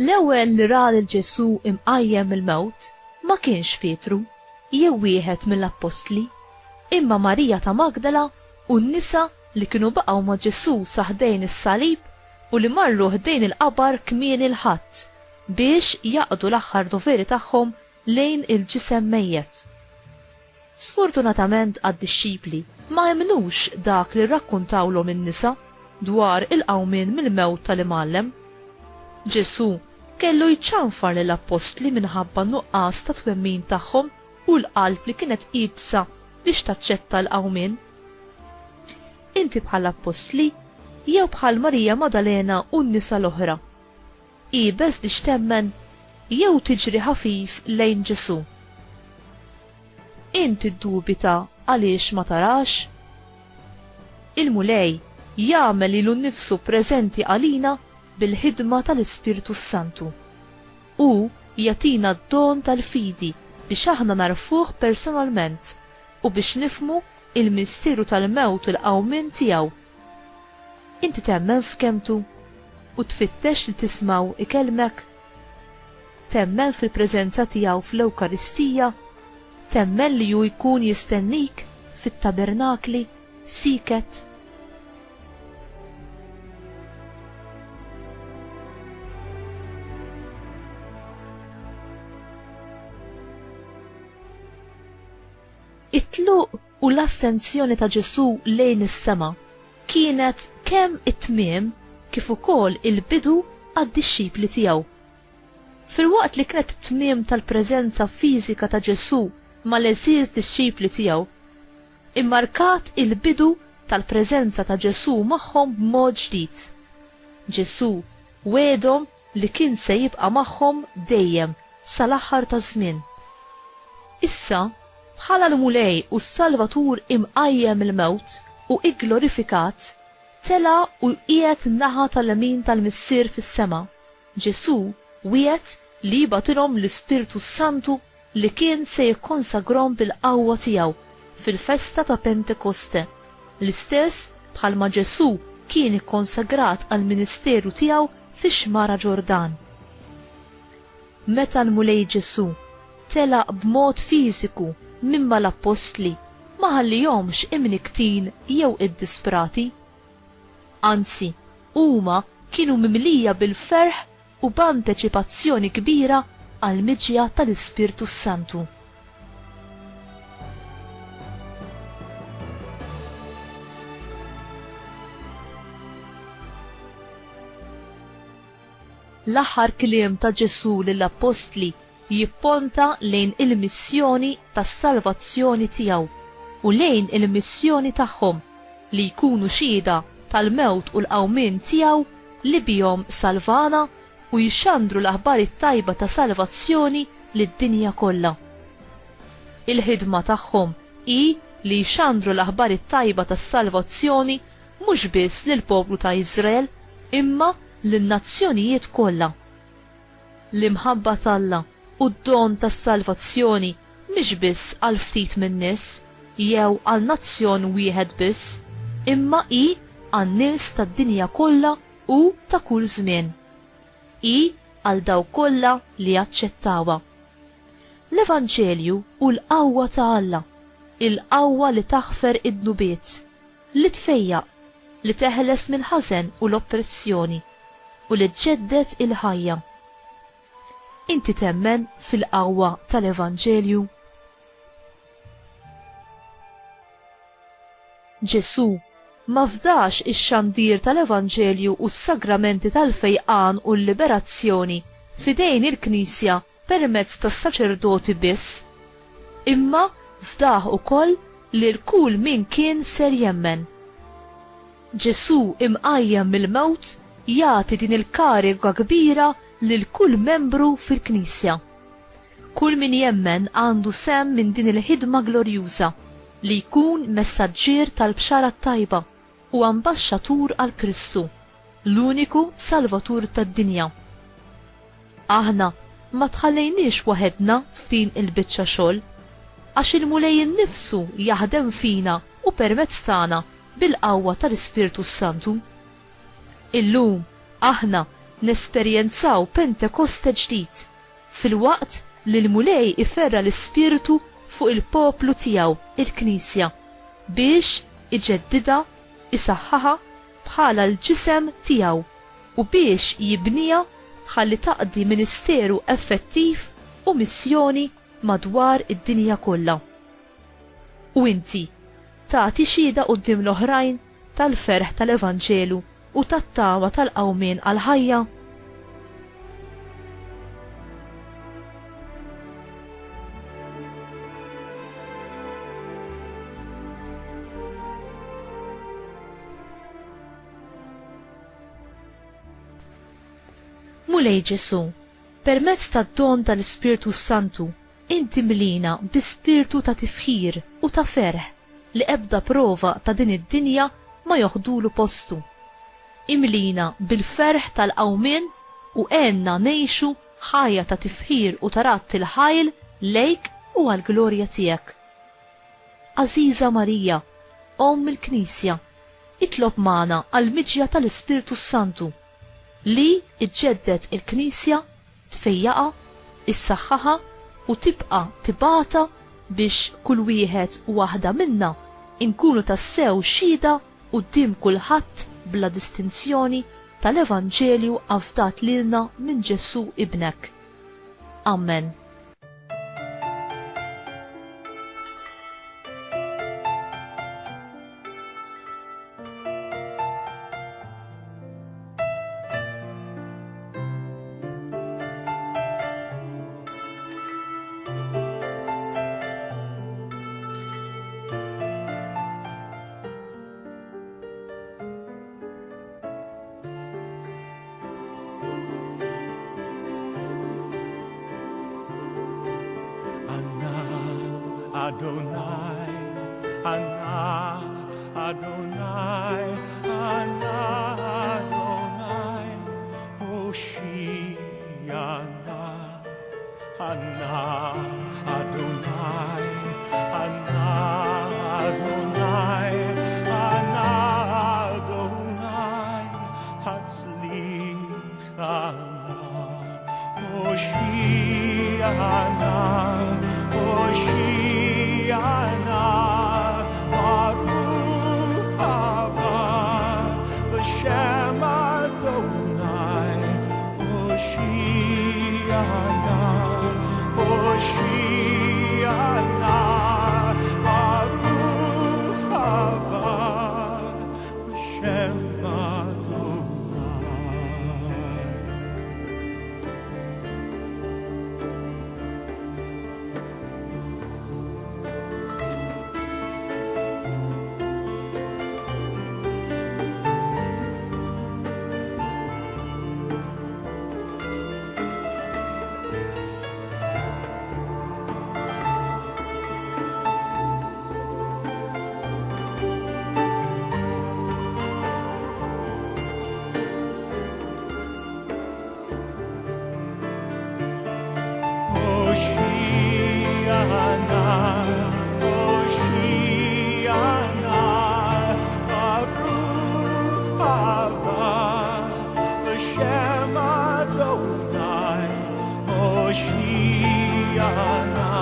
L-ewwel li ra lil Ġesu imqajjem il-mewt ma kienx Pietru jew wieħed mill-Apostli, imma Marija ta' Magdala u n-nisa li kienu baqgħu ma' Ġesu saħdejn is-salib u li marru ħdejn il-qabar kmieni l-ħadd biex jaqdu l-aħħar doveri tagħhom lejn il-ġisem mejjed. Sfortunatament għad-dixxipli ma jemnux dak li rrakkuntawlhom in-nisa dwar il-qawmien mill-mewt tal-imgħallem. Ġesu kellu jċanfar lill-Apostli minħabba nuqqas ta' twemmin tagħhom u l-qalb li kienet qibsa biex taċċetta l-qawmien. Inti bħall-Apostli jew bħal Marija Madalena u n-nisa l-oħra, qiebes biex temmen jew tiġri ħafif lejn Ġesu. Inti ddubita għaliex ma tarax? Il-mulej jagħmel lilu nnifsu preżenti għalina bil-ħidma tal-Ispiritu Santu u jagħtina d-don tal-fidi biex aħna narfuh personalment u biex nifmu il-misteru tal-mewt u l-qawmien tiegħu. Inti temmen f'kemtu u tfittex li tismaw ikelmek? Temmen fil-preżenza tiegħu fl-Ewkaristija? Temmen li hu jkun jistennik fit-tabernakli siket? It-tluq u l-assenzjoni ta' Ġesu lejn is-sema kienet kemm it-tmiem kif ukoll il-bidu għad-dixxipli tiegħu. Filwaqt li kienet it-tmiem tal-preżenza fiżika ta' Ġesu mal-eżiż dixxipli tiegħu, immarkat il-bidu tal-preżenza ta' Ġesu magħhom b'mod ġdid. Ġesu wedhom li kien se jibqa' magħhom dejjem sal-aħħar taż-żmien. Issa bħala l-mulej u s-Salvatur imqajjem il-mewt u igglorifikat, tela u qiegħed naħa tal-lemin tal-Missier fis-sema. Ġesu wiegħed li jibgħatilhom l-Ispiritu Santu li kien se jikkonsagrom bil-qawwa tiegħu fil-festa ta' Pentekoste, l-istess bħalma Ġesu kien ikkonsagrat għall-ministeru tiegħu fix-xmara Ġordan. Meta l-mulej Ġesu tela b'mod fiżiku mimma l-Apostli ma ħallihomx imniktin jew iddisprati. Anzi, huma kienu mimlija bil-ferħ u b'anteċipazzjoni kbira għall-miġja tal-Ispirtu Santu. L-aħħar kliem ta' Ġesu lill-Apostli jipponta lejn il-missjoni tas-salvazzjoni tiegħu u lejn il-missjoni tagħhom li jkunu xhieda tal-mewt u l-qawmien tiegħu li bihom salvana u jixxandru l-aħbar it-tajba ta' salvazzjoni lid-dinja kollha. Il-ħidma tagħhom hi li jixxandru l-aħbar it-tajba tas-salvazzjoni mhux biss lill-poplu ta' Iżrael imma lin-nazzjonijiet kollha. L-imħabba t'Alla u d-don tas-salvazzjoni mhix biss għal ftit min-nies jew għal nazzjon wieħed biss, imma hi għan-nies tad-dinja kollha u ta' kull żmien. Hi għal dawk kollha li jaċċettawha. L-Evanġelju u l-qawwa ta' Alla, il-qawwa li taħfer id-nubiet, li tfejjaq, li teħles mill-ħażen u l-oppressjoni u li tġeddet il-ħajja. Inti temmen fil-qawwa tal-Evanġelju? Ġesu ma fdax ix-xandir tal-Evanġelju u s-sagramenti tal-fejqan u l-liberazzjoni fidejn il-Knisja permezz tas-saċerdoti biss, imma fdaħ ukoll lil kull min kien ser jemmen. Ġesu imqajjem mill-mewt jagħti din il-kariga kbira lil kull membru fil-Knisja. Kull min jemmen għandu sem minn din il-ħidma glorjuża li jkun messaġġier tal-bxara tajba u ambaxxatur għal Kristu, l-uniku Salvatur tad-dinja. Aħna ma tħallejniex waħedna f'din il-biċċa xogħol, għax il-mulej innifsu jaħdem fina u permezz tagħna bil-qawwa tal-Ispirtu Santu. Illum aħna nesperjenzaw Pentekoste ġdid fil-waqt li l-mulej iferra l-Ispiritu fuq il-poplu tiegħu, il-Knisja, biex iġeddida, isaħħaha bħala l-ġisem tiegħu u biex jibnija ħalli taqdi ministeru effettiv u missjoni madwar id-dinja kollha. U inti tagħti xhieda quddiem l-oħrajn tal-ferħ tal-Evanġelu u tat-tama tal-qawmien għal-ħajja. Mulej Ġesu, permezz tad-don tal-Ispiritu Santu, inti mlina bi spiritu ta' tifħir u ta' ferħ li ebda prova ta' din id-dinja ma joħdulu postu. Imlina bil-ferħ tal-qawmien u għenna nejxu ħajja ta' tifħir u tarat il-ħajl lejk u għal-glorja tiegħek. Aziza Marija, Om il-Knisja, itlob magħna għal-miġja tal-Ispiritu Santu li iġġeddet il-Knisja, tfejjaqa, issaħħaha u tibqa' tibata biex kull wieħed u waħda minna inkunu tassew xhieda quddiem kulħadd bla distinzjoni tal-Evanġelju avdat lilna minn Ġesu ibnek. Amen. Adonai, Anna, Adonai, Anna, Adonai, Hoshiana, Anna, Adonai, Anna, Adonai, Anna, Adonai, Hatzlichana, Hoshiana, Hoshiana, Baruch haba, B'Shem Adonai, Hoshiana, Hoshiana, Baruch haba, B'Shem Hoshiana.